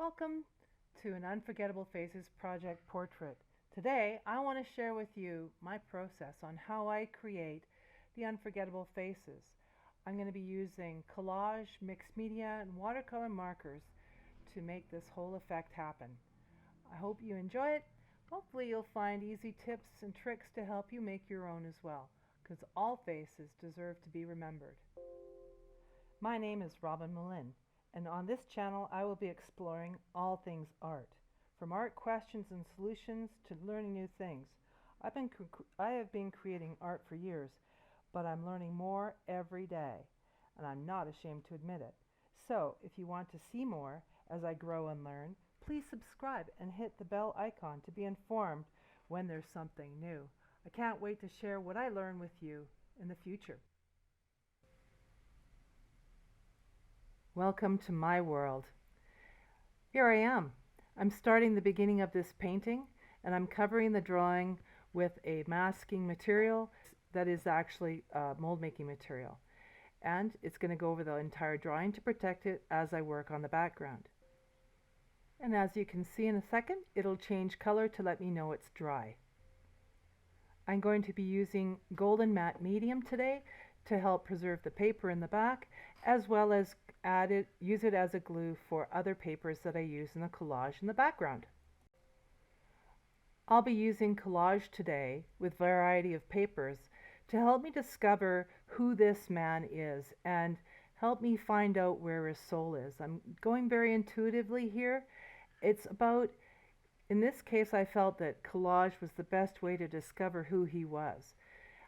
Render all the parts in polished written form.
Welcome to an Unforgettable Faces project portrait. Today I want to share with you my process on how I create the unforgettable faces. I'm going to be using collage, mixed media, and watercolor markers to make this whole effect happen. I hope you enjoy it. Hopefully you'll find easy tips and tricks to help you make your own as well, because all faces deserve to be remembered. My name is Moulyn, and on this channel I will be exploring all things art, from art questions and solutions to learning new things. I have been creating art for years, but I'm learning more every day, and I'm not ashamed to admit it. So if you want to see more as I grow and learn, please subscribe and hit the bell icon to be informed when there's something new. I can't wait to share what I learn with you in the future. Welcome to my world. Here I am. I'm starting the beginning of this painting, and I'm covering the drawing with a masking material that is actually mold making material. And it's going to go over the entire drawing to protect it as I work on the background. And as you can see in a second, it'll change color to let me know it's dry. I'm going to be using golden matte medium today to help preserve the paper in the back, as well as use it as a glue for other papers that I use in the collage in the background. I'll be using collage today with a variety of papers to help me discover who this man is and help me find out where his soul is. I'm going very intuitively here. It's about, in this case, I felt that collage was the best way to discover who he was.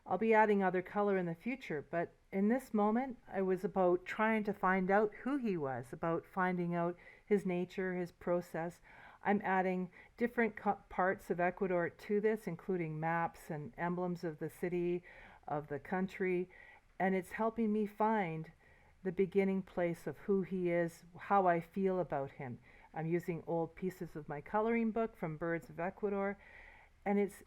I'll be adding other color in the future, but in this moment, I was about trying to find out who he was, about finding out his nature, his process. I'm adding different parts of Ecuador to this, including maps and emblems of the city, of the country, and it's helping me find the beginning place of who he is, how I feel about him. I'm using old pieces of my coloring book from Birds of Ecuador, and it's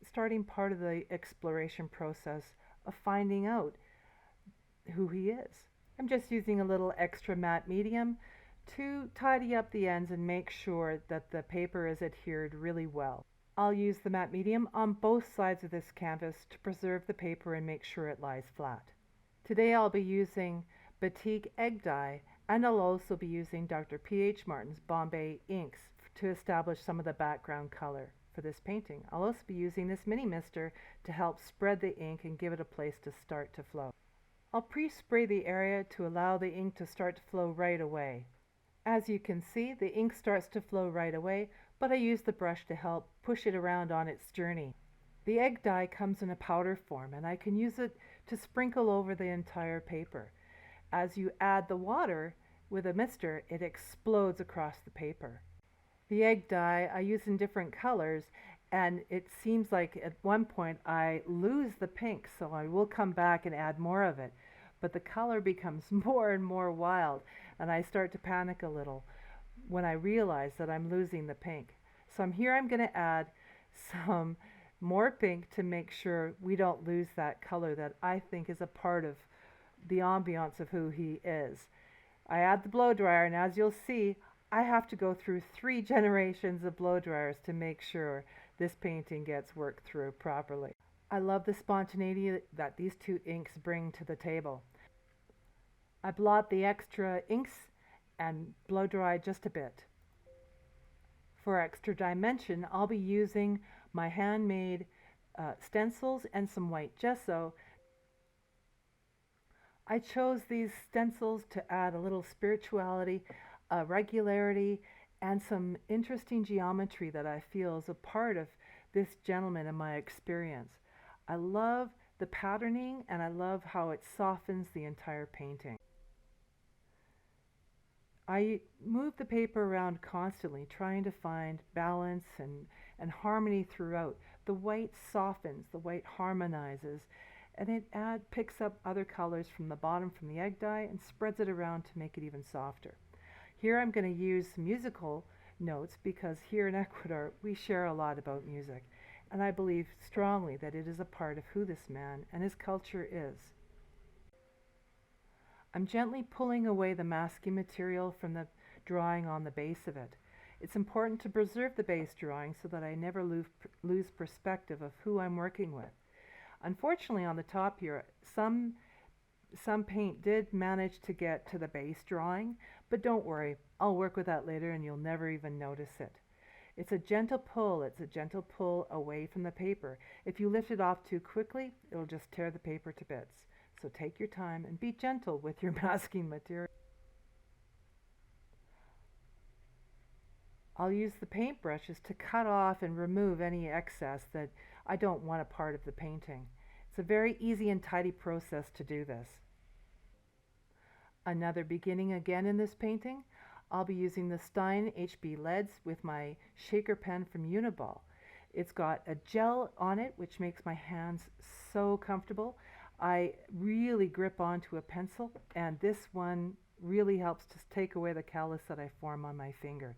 starting part of the exploration process of finding out who he is. I'm just using a little extra matte medium to tidy up the ends and make sure that the paper is adhered really well. I'll use the matte medium on both sides of this canvas to preserve the paper and make sure it lies flat. Today I'll be using Batik egg dye, and I'll also be using Dr. P.H. Martin's Bombay inks to establish some of the background color for this painting. I'll also be using this mini mister to help spread the ink and give it a place to start to flow. I'll pre-spray the area to allow the ink to start to flow right away. As you can see, the ink starts to flow right away, but I use the brush to help push it around on its journey. The egg dye comes in a powder form, and I can use it to sprinkle over the entire paper. As you add the water with a mister, it explodes across the paper. The egg dye I use in different colors, and it seems like at one point I lose the pink, so I will come back and add more of it. But the color becomes more and more wild, and I start to panic a little when I realize that I'm losing the pink. So I'm going to add some more pink to make sure we don't lose that color that I think is a part of the ambiance of who he is. I add the blow dryer, and as you'll see, I have to go through 3 generations of blow dryers to make sure this painting gets worked through properly. I love the spontaneity that these two inks bring to the table. I blot the extra inks and blow dry just a bit. For extra dimension, I'll be using my handmade stencils and some white gesso. I chose these stencils to add a little spirituality, regularity, and some interesting geometry that I feel is a part of this gentleman in my experience. I love the patterning, and I love how it softens the entire painting. I move the paper around constantly, trying to find balance and harmony throughout. The white softens, the white harmonizes, and it picks up other colors from the bottom from the egg dye and spreads it around to make it even softer. Here I'm going to use musical notes because here in Ecuador we share a lot about music, and I believe strongly that it is a part of who this man and his culture is. I'm gently pulling away the masking material from the drawing on the base of it. It's important to preserve the base drawing so that I never lose perspective of who I'm working with. Unfortunately, on the top here, some paint did manage to get to the base drawing, but don't worry, I'll work with that later and you'll never even notice it. It's a gentle pull away from the paper. If you lift it off too quickly, it'll just tear the paper to bits. So take your time and be gentle with your masking material. I'll use the paintbrushes to cut off and remove any excess that I don't want a part of the painting. It's a very easy and tidy process to do this. Another beginning again in this painting, I'll be using the Ainstein HB leads with my shaker pen from Uniball. It's got a gel on it which makes my hands so comfortable. I really grip onto a pencil, and this one really helps to take away the callus that I form on my finger.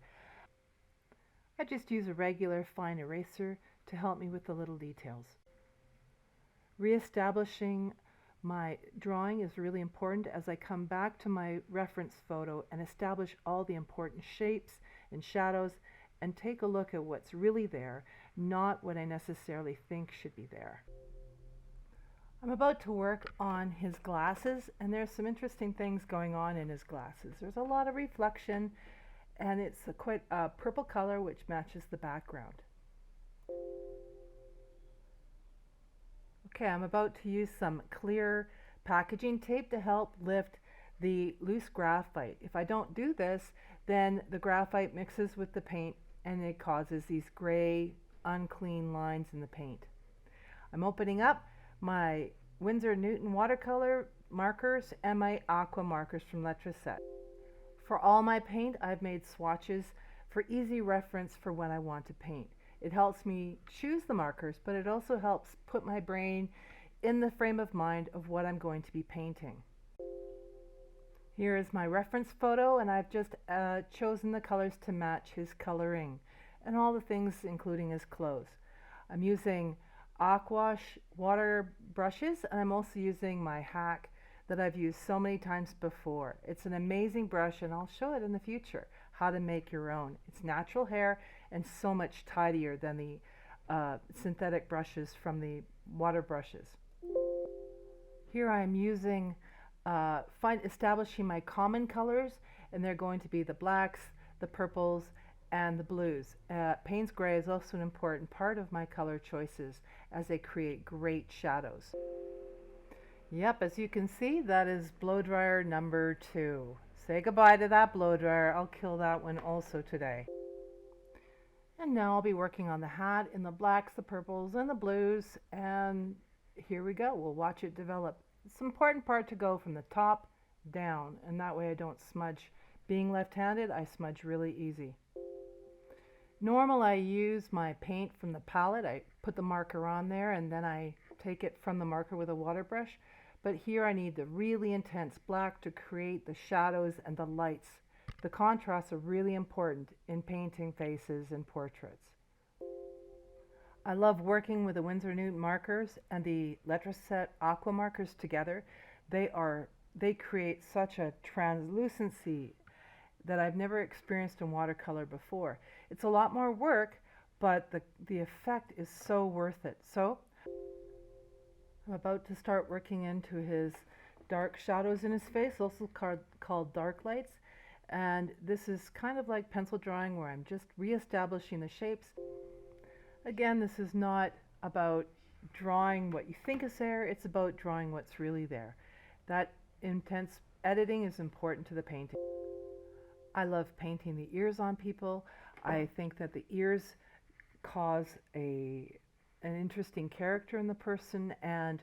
I just use a regular fine eraser to help me with the little details. Reestablishing my drawing is really important as I come back to my reference photo and establish all the important shapes and shadows and take a look at what's really there, not what I necessarily think should be there. I'm about to work on his glasses, and there's some interesting things going on in his glasses. There's a lot of reflection, and it's quite a purple color which matches the background. Okay, I'm about to use some clear packaging tape to help lift the loose graphite. If I don't do this, then the graphite mixes with the paint and it causes these gray, unclean lines in the paint. I'm opening up my Winsor and Newton watercolor markers and my aqua markers from Letraset. For all my paint, I've made swatches for easy reference for when I want to paint. It helps me choose the markers, but it also helps put my brain in the frame of mind of what I'm going to be painting. Here is my reference photo, and I've just chosen the colors to match his coloring and all the things including his clothes. I'm using aqua water brushes, and I'm also using my hack that I've used so many times before. It's an amazing brush, and I'll show it in the future how to make your own. It's natural hair and so much tidier than the synthetic brushes from the water brushes. Here I'm using establishing my common colors, and they're going to be the blacks, the purples, and the blues. Payne's gray is also an important part of my color choices as they create great shadows. Yep, as you can see, that is blow dryer number 2. Say goodbye to that blow dryer. I'll kill that one also today. And now I'll be working on the hat in the blacks, the purples, and the blues, and here we go. We'll watch it develop. It's an important part to go from the top down, and that way I don't smudge. Being left-handed, I smudge really easy. Normally I use my paint from the palette. I put the marker on there and then I take it from the marker with a water brush. But here I need the really intense black to create the shadows and the lights. The contrasts are really important in painting faces and portraits. I love working with the Winsor and Newton markers and the Letraset aqua markers together. They create such a translucency that I've never experienced in watercolor before. It's a lot more work, but the effect is so worth it. So I'm about to start working into his dark shadows in his face, also called dark lights. And this is kind of like pencil drawing where I'm just reestablishing the shapes. Again, this is not about drawing what you think is there, it's about drawing what's really there. That intense editing is important to the painting. I love painting the ears on people. I think that the ears cause an interesting character in the person, and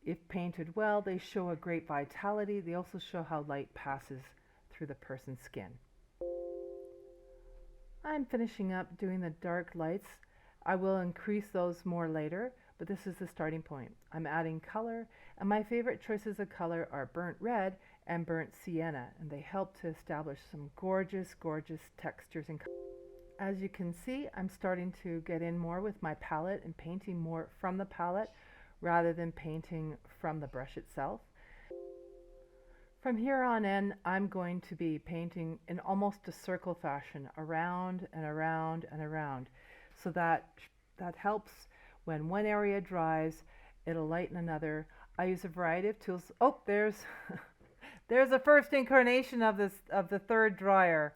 if painted well, they show a great vitality. They also show how light passes through the person's skin. I'm finishing up doing the dark lights. I will increase those more later, but this is the starting point. I'm adding color, and my favorite choices of color are burnt red and burnt sienna, and they help to establish some gorgeous, gorgeous textures and colors. As you can see, I'm starting to get in more with my palette and painting more from the palette rather than painting from the brush itself. From here on in, I'm going to be painting in almost a circle fashion, around and around and around, so that helps when one area dries, it'll lighten another. I use a variety of tools. Oh, there's there's the first incarnation of the third dryer.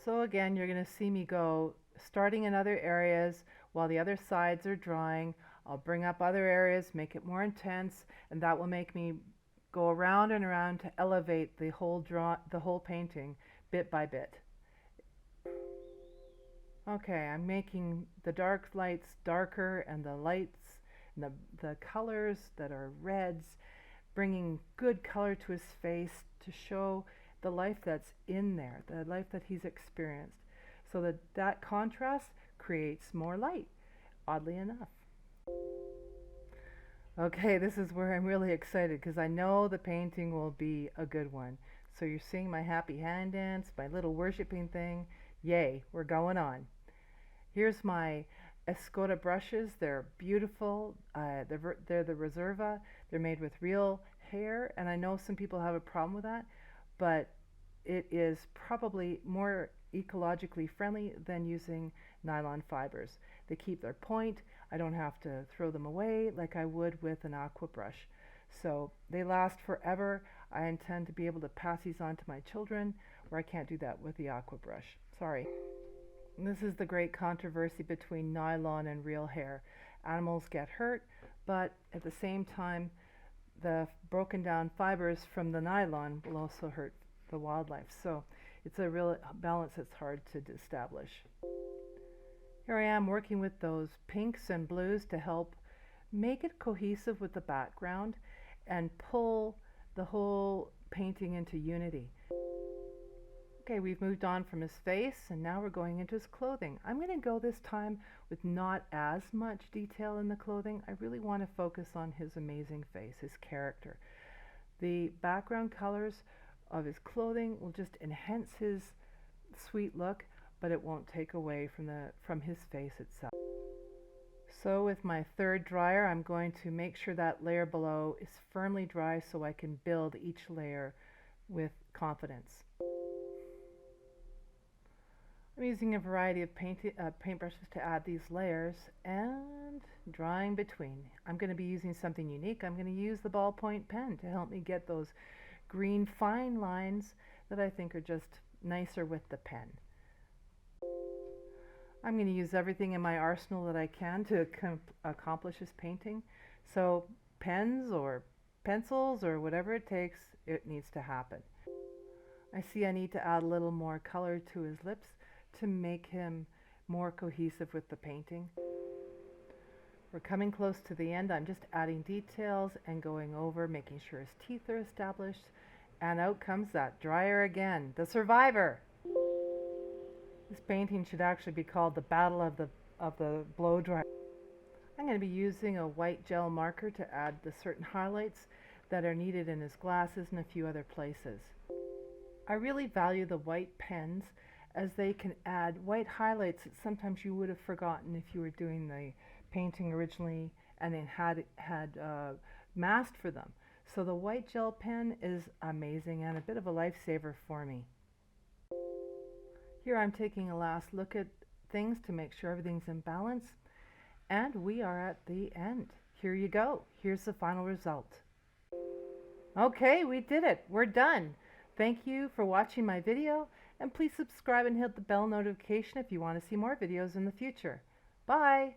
So again, you're going to see me go starting in other areas while the other sides are drying. I'll bring up other areas, make it more intense, and that will make me go around and around to elevate the whole painting bit by bit. Okay, I'm making the dark lights darker and the lights and the colors that are reds, bringing good color to his face to show the life that's in there, the life that he's experienced, so that contrast creates more light, oddly enough. Okay, this is where I'm really excited because I know the painting will be a good one. So you're seeing my happy hand dance, my little worshiping thing. Yay, we're going on. Here's my Escoda brushes. They're beautiful. They're the Reserva. They're made with real hair, and I know some people have a problem with that, but it is probably more ecologically friendly than using nylon fibers. They keep their point. I don't have to throw them away like I would with an aqua brush. So they last forever. I intend to be able to pass these on to my children, where I can't do that with the aqua brush. Sorry. And this is the great controversy between nylon and real hair. Animals get hurt, but at the same time, the broken down fibers from the nylon will also hurt the wildlife. So it's a real balance that's hard to establish. Here I am working with those pinks and blues to help make it cohesive with the background and pull the whole painting into unity. Okay, we've moved on from his face and now we're going into his clothing. I'm going to go this time with not as much detail in the clothing. I really want to focus on his amazing face, his character. The background colors of his clothing will just enhance his sweet look, but it won't take away from his face itself. So with my third dryer, I'm going to make sure that layer below is firmly dry so I can build each layer with confidence. I'm using a variety of paintbrushes to add these layers and drawing between. I'm going to be using something unique. I'm going to use the ballpoint pen to help me get those green fine lines that I think are just nicer with the pen. I'm going to use everything in my arsenal that I can to accomplish this painting. So pens or pencils or whatever it takes, it needs to happen. I see I need to add a little more color to his lips to make him more cohesive with the painting. We're coming close to the end. I'm just adding details and going over, making sure his teeth are established. And out comes that dryer again, the survivor. This painting should actually be called the Battle of the Blow Dryer. I'm going to be using a white gel marker to add the certain highlights that are needed in his glasses and a few other places. I really value the white pens as they can add white highlights that sometimes you would have forgotten if you were doing the painting originally and then had masked for them. So the white gel pen is amazing and a bit of a lifesaver for me. Here I'm taking a last look at things to make sure everything's in balance, and we are at the end. Here you go. Here's the final result. Okay, we did it. We're done. Thank you for watching my video, and please subscribe and hit the bell notification if you want to see more videos in the future. Bye!